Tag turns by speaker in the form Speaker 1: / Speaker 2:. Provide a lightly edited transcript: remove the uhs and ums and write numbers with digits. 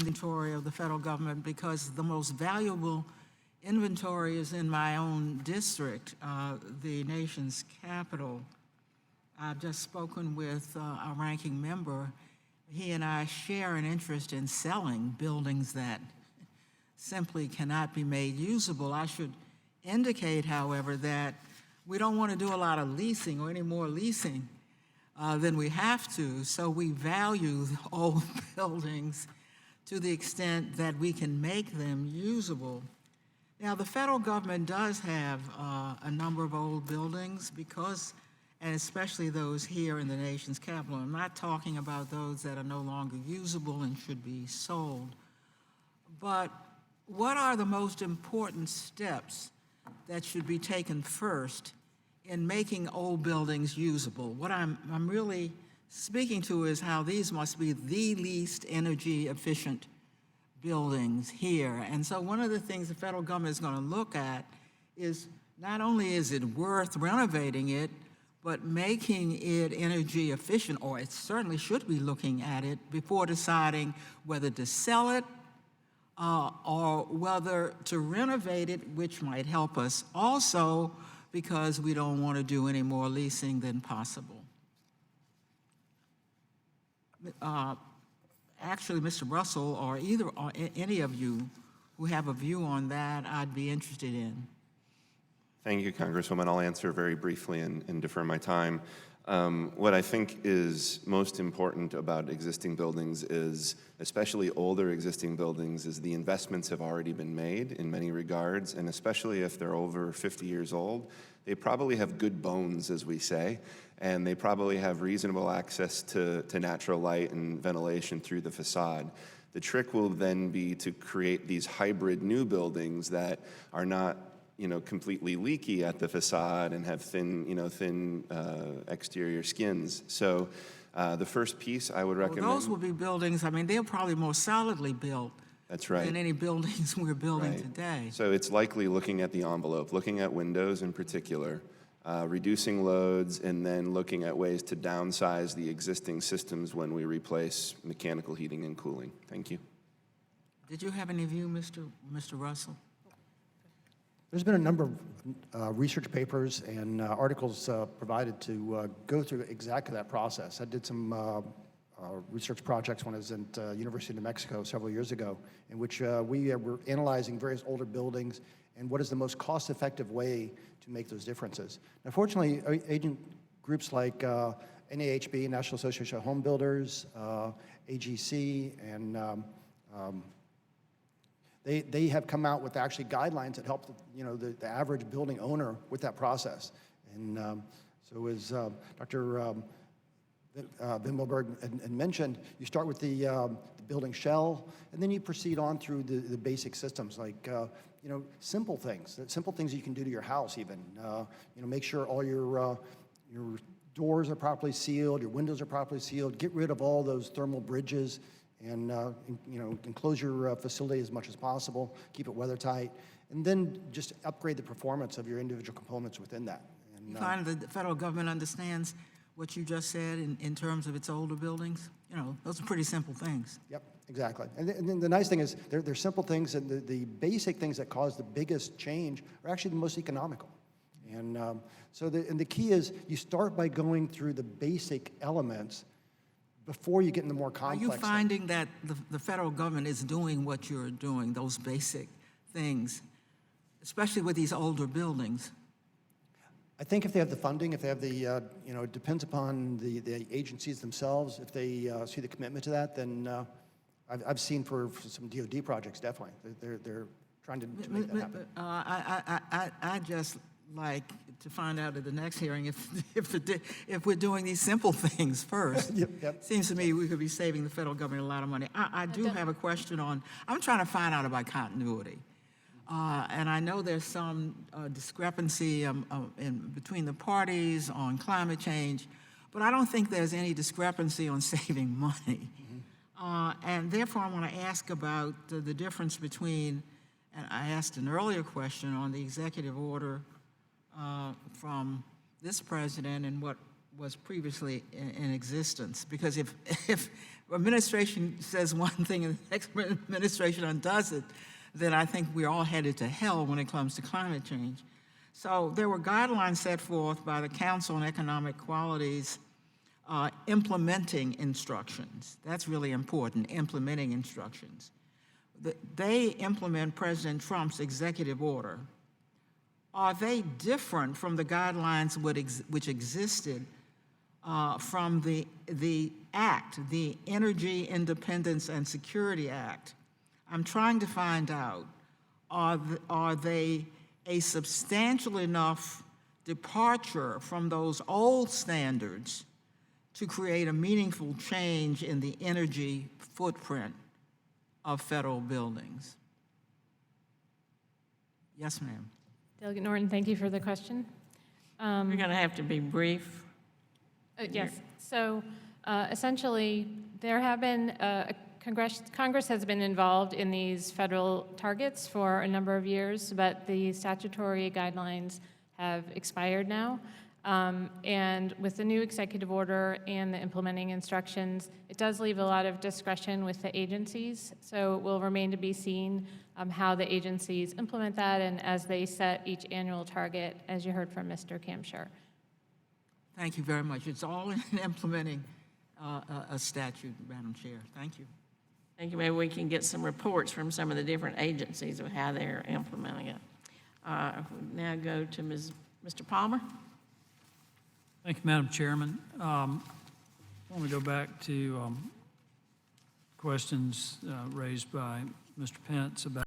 Speaker 1: inventory of the federal government because the most valuable inventory is in my own district, the nation's capital. I've just spoken with our ranking member. He and I share an interest in selling buildings that simply cannot be made usable. I should indicate, however, that we don't want to do a lot of leasing or any more leasing than we have to, so we value old buildings to the extent that we can make them usable. Now, the federal government does have a number of old buildings because, and especially those here in the nation's capital. I'm not talking about those that are no longer usable and should be sold. But what are the most important steps that should be taken first in making old buildings usable? What I'm really speaking to is how these must be the least energy efficient buildings here. And so one of the things the federal government is going to look at is not only is it worth renovating it, but making it energy efficient, or it certainly should be looking at it before deciding whether to sell it or whether to renovate it, which might help us also because we don't want to do any more leasing than possible. Actually, Mr. Russell, or any of you who have a view on that, I'd be interested in.
Speaker 2: Thank you, Congresswoman. I'll answer very briefly and defer my time. What I think is most important about existing buildings is, especially older existing buildings, is the investments have already been made in many regards, and especially if they're over 50 years old, they probably have good bones, as we say, and they probably have reasonable access to natural light and ventilation through the facade. The trick will then be to create these hybrid new buildings that are not completely leaky at the facade and have thin exterior skins. So the first piece I would recommend—
Speaker 1: Those will be buildings, I mean, they're probably more solidly built.
Speaker 2: That's right.
Speaker 1: Than any buildings we're building today.
Speaker 2: So it's likely looking at the envelope, looking at windows in particular, reducing loads, and then looking at ways to downsize the existing systems when we replace mechanical heating and cooling. Thank you.
Speaker 1: Did you have any view, Mr. Russell?
Speaker 3: There's been a number of research papers and articles provided to go through exactly that process. I did some research projects when I was at University of New Mexico several years ago, in which we were analyzing various older buildings and what is the most cost-effective way to make those differences. Now, fortunately, agent groups like NAHB, National Association of Home Builders, AGC, and they have come out with actually guidelines that help the average building owner with that process. And so as Dr. Wimmelberg had mentioned, you start with the building shell, and then you proceed on through the basic systems, like simple things that you can do to your house even. Make sure all your doors are properly sealed, your windows are properly sealed, get rid of all those thermal bridges, and enclose your facility as much as possible, keep it weather tight, and then just upgrade the performance of your individual components within that. And,
Speaker 1: you find that the federal government understands what you just said in terms of its older buildings? Those are pretty simple things.
Speaker 3: Yep, exactly. And then the nice thing is they're simple things, and the basic things that cause the biggest change are actually the most economical. And so the key is you start by going through the basic elements before you get into more complex.
Speaker 1: Are you finding that the federal government is doing what you're doing, those basic things, especially with these older buildings?
Speaker 3: I think if they have the funding, if they have the, it depends upon the agencies themselves. If they see the commitment to that, then I've seen for some DOD projects, definitely. They're trying to make that happen.
Speaker 1: I just like to find out at the next hearing if we're doing these simple things first.
Speaker 3: Yep.
Speaker 1: Seems to me we could be saving the federal government a lot of money. I do have a question I'm trying to find out about continuity. And I know there's some discrepancy between the parties on climate change, but I don't think there's any discrepancy on saving money. Mm-hmm. And therefore, I want to ask about the difference between, and I asked an earlier question on the executive order from this president and what was previously in existence. Because if administration says one thing and the next administration undoes it, then I think we're all headed to hell when it comes to climate change. So there were guidelines set forth by the Council on Economic Quality's implementing instructions. That's really important, implementing instructions. They implement President Trump's executive order. Are they different from the guidelines which existed from the Act, the Energy Independence and Security Act? I'm trying to find out, are they a substantial enough departure from those old standards to create a meaningful change in the energy footprint of federal buildings? Yes, ma'am.
Speaker 4: Delegate Norton, thank you for the question.
Speaker 5: You're going to have to be brief.
Speaker 4: Yes, so essentially, there have been, Congress has been involved in these federal targets for a number of years, but the statutory guidelines have expired now. And with the new executive order and the implementing instructions, it does leave a lot of discretion with the agencies. So it will remain to be seen how the agencies implement that and as they set each annual target, as you heard from Mr. Kamshar.
Speaker 1: Thank you very much. It's all in implementing a statute, Madam Chair. Thank you.
Speaker 5: Thank you. Maybe we can get some reports from some of the different agencies of how they're implementing it. We now go to Mr. Palmer.
Speaker 6: Thank you, Madam Chairman. I want to go back to questions raised by Mr. Pence about